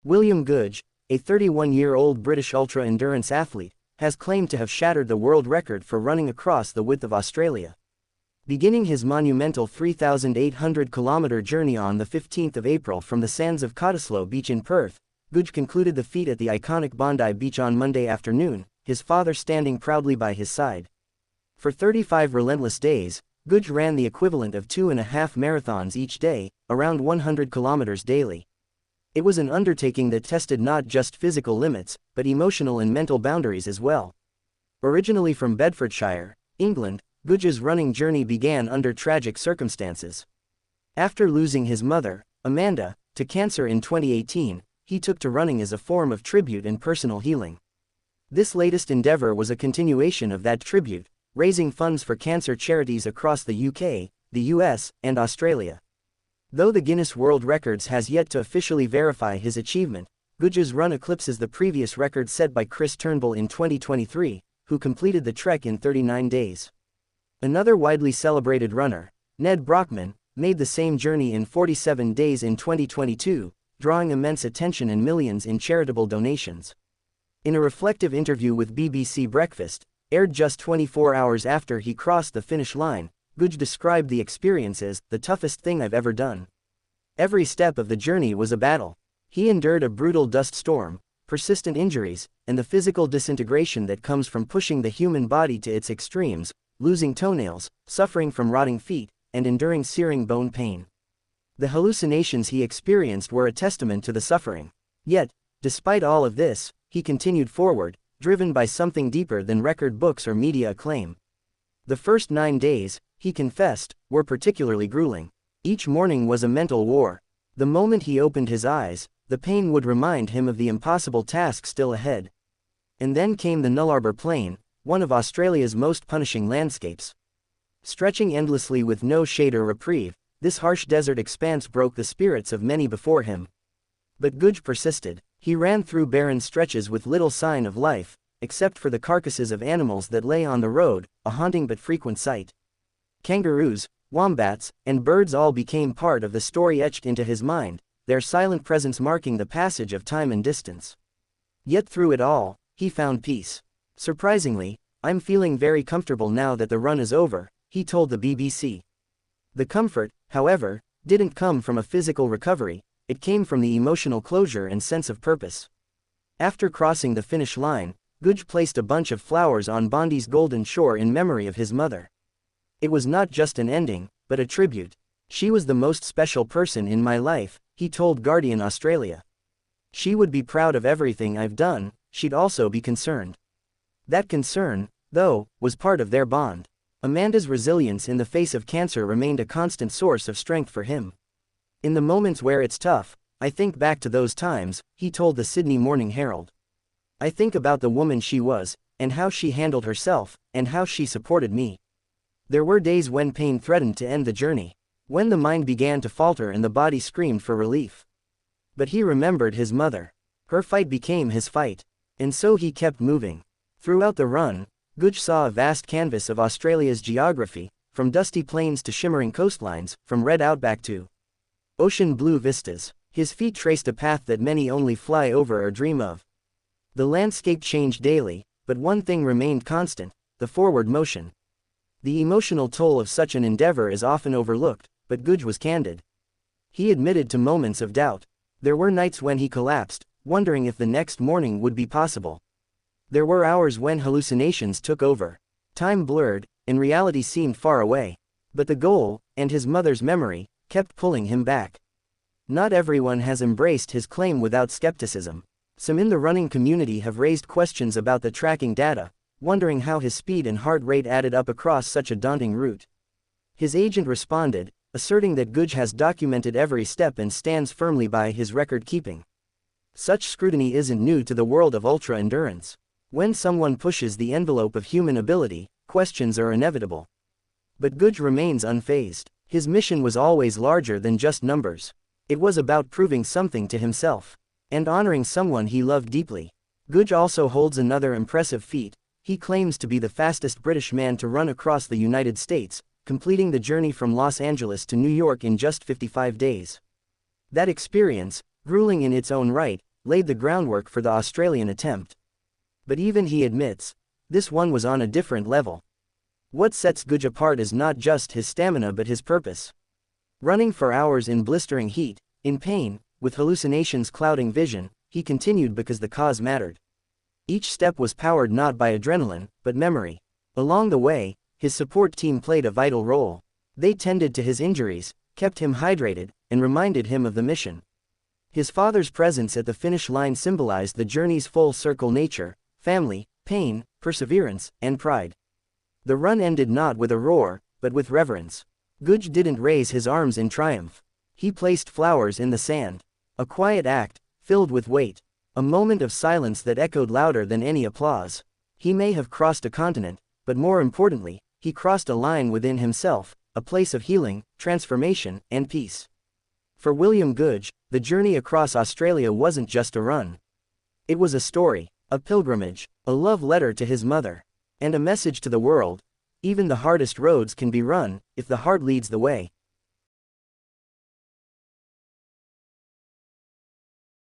William Goodge, a 31-year-old British ultra-endurance athlete, has claimed to have shattered the world record for running across the width of Australia. Beginning his monumental 3,800-kilometer journey on the 15th of April from the sands of Cottesloe Beach in Perth, Goodge concluded the feat at the iconic Bondi Beach on Monday afternoon, his father standing proudly by his side. For 35 relentless days, Goodge ran the equivalent of 2.5 marathons each day, around 100 kilometers daily. It was an undertaking that tested not just physical limits, but emotional and mental boundaries as well. Originally from Bedfordshire, England, Goodge's running journey began under tragic circumstances. After losing his mother, Amanda, to cancer in 2018, he took to running as a form of tribute and personal healing. This latest endeavor was a continuation of that tribute, raising funds for cancer charities across the UK, the US, and Australia. Though the Guinness World Records has yet to officially verify his achievement, Goodge's run eclipses the previous record set by Chris Turnbull in 2023, who completed the trek in 39 days. Another widely celebrated runner, Ned Brockman, made the same journey in 47 days in 2022, drawing immense attention and millions in charitable donations. In a reflective interview with BBC Breakfast, aired just 24 hours after he crossed the finish line, Goodge described the experience as the toughest thing I've ever done. Every step of the journey was a battle. He endured a brutal dust storm, persistent injuries, and the physical disintegration that comes from pushing the human body to its extremes, losing toenails, suffering from rotting feet, and enduring searing bone pain. The hallucinations he experienced were a testament to the suffering. Yet, despite all of this, he continued forward, driven by something deeper than record books or media acclaim. The first 9 days, he confessed, were particularly grueling. Each morning was a mental war. The moment he opened his eyes, the pain would remind him of the impossible task still ahead. And then came the Nullarbor Plain, one of Australia's most punishing landscapes. Stretching endlessly with no shade or reprieve, this harsh desert expanse broke the spirits of many before him. But Goodge persisted. He ran through barren stretches with little sign of life, except for the carcasses of animals that lay on the road, a haunting but frequent sight. Kangaroos, wombats, and birds all became part of the story etched into his mind, their silent presence marking the passage of time and distance. Yet through it all, he found peace. Surprisingly, "I'm feeling very comfortable now that the run is over," he told the BBC. The comfort, however, didn't come from a physical recovery, it came from the emotional closure and sense of purpose. After crossing the finish line, Goodge placed a bunch of flowers on Bondi's golden shore in memory of his mother. It was not just an ending, but a tribute. "She was the most special person in my life," he told Guardian Australia. "She would be proud of everything I've done, she'd also be concerned." That concern, though, was part of their bond. Amanda's resilience in the face of cancer remained a constant source of strength for him. "In the moments where it's tough, I think back to those times," he told the Sydney Morning Herald. "I think about the woman she was, and how she handled herself, and how she supported me. There were days when pain threatened to end the journey, when the mind began to falter and the body screamed for relief. But he remembered his mother. Her fight became his fight. And so he kept moving." Throughout the run, Goodge saw a vast canvas of Australia's geography, from dusty plains to shimmering coastlines, from red outback to ocean blue vistas. His feet traced a path that many only fly over or dream of. The landscape changed daily, but one thing remained constant: the forward motion. The emotional toll of such an endeavor is often overlooked, but Goodge was candid. He admitted to moments of doubt. There were nights when he collapsed, wondering if the next morning would be possible. There were hours when hallucinations took over. Time blurred, and reality seemed far away. But the goal, and his mother's memory, kept pulling him back. Not everyone has embraced his claim without skepticism. Some in the running community have raised questions about the tracking data, wondering how his speed and heart rate added up across such a daunting route. His agent responded, asserting that Goodge has documented every step and stands firmly by his record-keeping. Such scrutiny isn't new to the world of ultra-endurance. When someone pushes the envelope of human ability, questions are inevitable. But Goodge remains unfazed. His mission was always larger than just numbers. It was about proving something to himself, and honoring someone he loved deeply. Goodge also holds another impressive feat. He claims to be the fastest British man to run across the United States, completing the journey from Los Angeles to New York in just 55 days. That experience, grueling in its own right, laid the groundwork for the Australian attempt. But even he admits, this one was on a different level. What sets Goodge apart is not just his stamina but his purpose. Running for hours in blistering heat, in pain, with hallucinations clouding vision, he continued because the cause mattered. Each step was powered not by adrenaline, but memory. Along the way, his support team played a vital role. They tended to his injuries, kept him hydrated, and reminded him of the mission. His father's presence at the finish line symbolized the journey's full-circle nature: family, pain, perseverance, and pride. The run ended not with a roar, but with reverence. Goodge didn't raise his arms in triumph. He placed flowers in the sand. A quiet act, filled with weight. A moment of silence that echoed louder than any applause. He may have crossed a continent, but more importantly, he crossed a line within himself, a place of healing, transformation, and peace. For William Goodge, the journey across Australia wasn't just a run. It was a story, a pilgrimage, a love letter to his mother, and a message to the world: even the hardest roads can be run, if the heart leads the way.